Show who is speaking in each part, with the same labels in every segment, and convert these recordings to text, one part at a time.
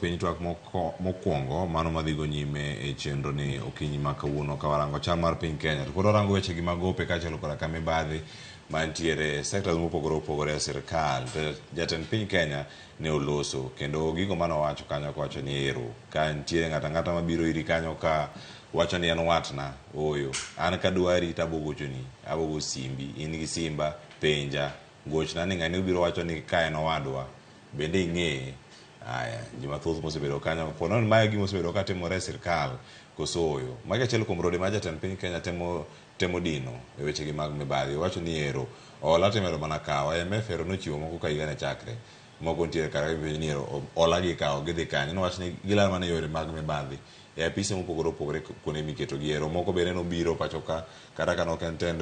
Speaker 1: Piny twak mokwongo mano madhigo nyime e chenro ni okinyi ma kawuono ka warango chal mar piny Kenya. To koro warango wechegi mag gope kaachiel koda ka mibadhi mantiere sectors mopogore opogore e sirkal. Jatend piny Kenya ne oloso kendo gigo mane owacho kanyo kowacho ni ero ka nitiere ng'ata ng'ata mabiro iri kanyo ka wacho ni en watna oyo an kadwari tabogochoni abogo simbi, in gi simba penja gochna ni ng'ani obiro wacho ni ka en owadwa bende ing'eye. Aya, jima thoth mosebedo kanyo pono ni mae gima osebedo ka timore e sirkal koso oyo. Magi achiel kuom rode ma jatend piny Kenya temo dino e wechegi mag mibadhi. Owacho ni ero hola timero mana kawo. IMF ero nochiwo moko ka higa ne chakre. Moko nitiere kaka ni ero hola gi kawo gidhi kanyo. Nowacho ni gilal mana yore mag mibadhi e apise mopogore opogore kuonde miketo gi ero. Moko bende nobiro pacho ka kata ka nok en tend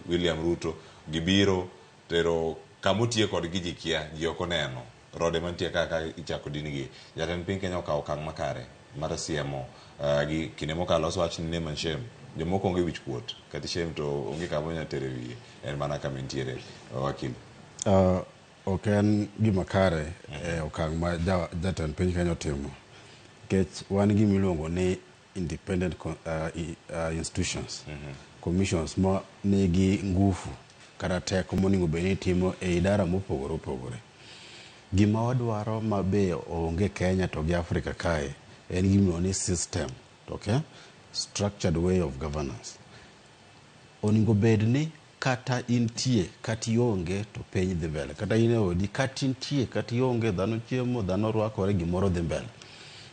Speaker 1: William Ruto gibiro tero kamotiye kodgi ji kia ji ok oneno. Rode mantie kaka ichako din gi. Jatend piny Kenya okawo okang' makare mar siemo gi kinde mokalo osewach ni name and shame. Jomoko onge wich kuot kata shame to onge kama onyalo tere wiye. En mana kama nitiere wakil.
Speaker 2: Ok en gima kare okang' ma jatend piny Kenya otimo. Nikech wan gima iluongo ni independent institutions, commissions ma nigi ngufu kata teko monego bed ni timo e idara mopogore opogore. Gima wadwaro mabe onge Kenya to gi Africa kae en gima ni system, okay? Structured way of governance. Onego bed ni kata intie kata ionge to piny dhi mbele. Kata in e odi kata intie kata ionge dhano chiemo dhano rwakore gimoro dhi mbele.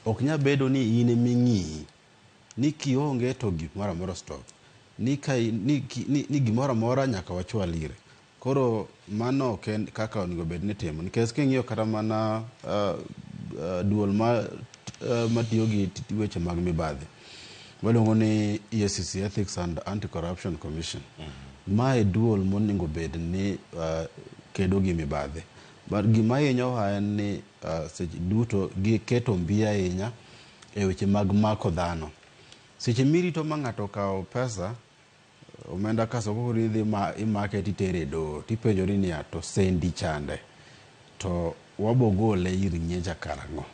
Speaker 2: Ok nya bedo ni in ming'i ni kionge to gimoro amora stop. Ni gimoro amora nyaka wachwal ire. Koro mano ok en kaka onego bed ni timo. Nikech king'iyo kata mana duol matiyo gi weche mag mibadhi waluongo ni EACC, Ethics and Anti-Corruption Commission. Mae duol monego bed ni kedo gi mibadhi. Gima hinyo en ni seche duto giketo mbi ahinya e weche mag mako dhano. Seche mirito ma ng'ato okawo pesa omenda kaso koko ridhi imake titere do tipenjori ni to sendi chande to wabogole ir nyeja karang'o.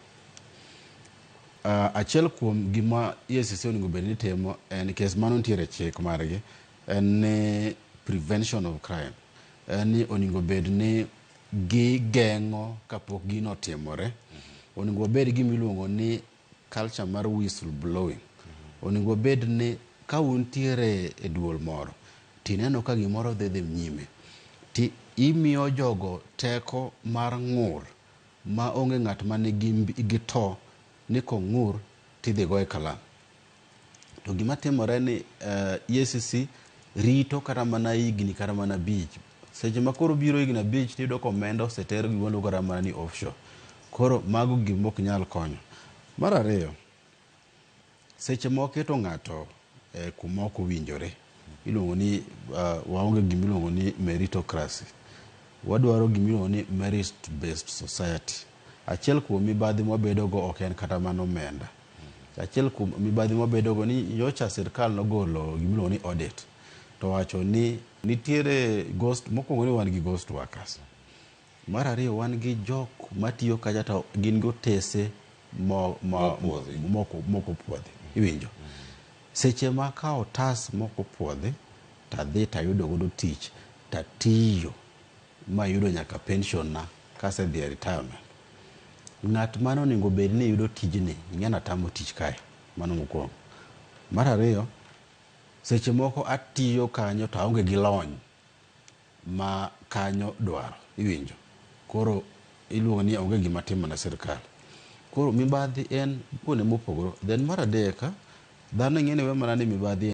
Speaker 2: Achiel kuom gima EACC onego bed ni timo en kes mano nitiere chik margi en ni prevention of crime. En ni onego bed ni geng'o kapok gino timore. Onego bed gima iluongo ni culture mar whistle blowing. Onego bed ni ka untiere e duol moro tineno ka gimoro dhi nyime ti imiyo jogo teko mar ng'ur ma onge ng'at ma nigi to ni kong'ur tidhi go e kalam. To gima timore ni EACC rito kata mana higni kata mana bich. Seche ma koro biro higni abich tiyudo ka omenda oseter giwuondo kata mana ni offshore. Koro mago gima ok nyal konyo. Mar ariyo, seche ma waketo ng'ato kuma ok owinjore iluongo ni waonge gima iluongo ni meritocracy. Wadwaro gima iluongo ni merit based society. Achiel kuom mibadhi mabedo go ok en kata mana omenda. Achiel kuom mibadhi mabedo go ni nyocha sirkal nogolo gima iluongo ni audit to wacho ni nitiere mokwongo ni wan gi ghost workers. Mar ariyo wan gi jok matiyo kacha to gin gotese moko puodhi. Iwinjo? Seche ma ka otas moko puodhi tadhi tayudo godo tich tatiyo mayudo nyaka pension na kase dhi e retirement. Ng'at mano onego bed ni yudo tijni ing'e tamo tich kae. Mano mokwongo. Mar ariyo, seche moko atiyo kanyo to aonge gi lony ma kanyo dwaro. Iwinjo? Koro iluongo ni onge gima timo na sirkal. Koro mibadhi en kuonde mopogore. Then mar adek dhano ing'e ni we mana ni mibadhi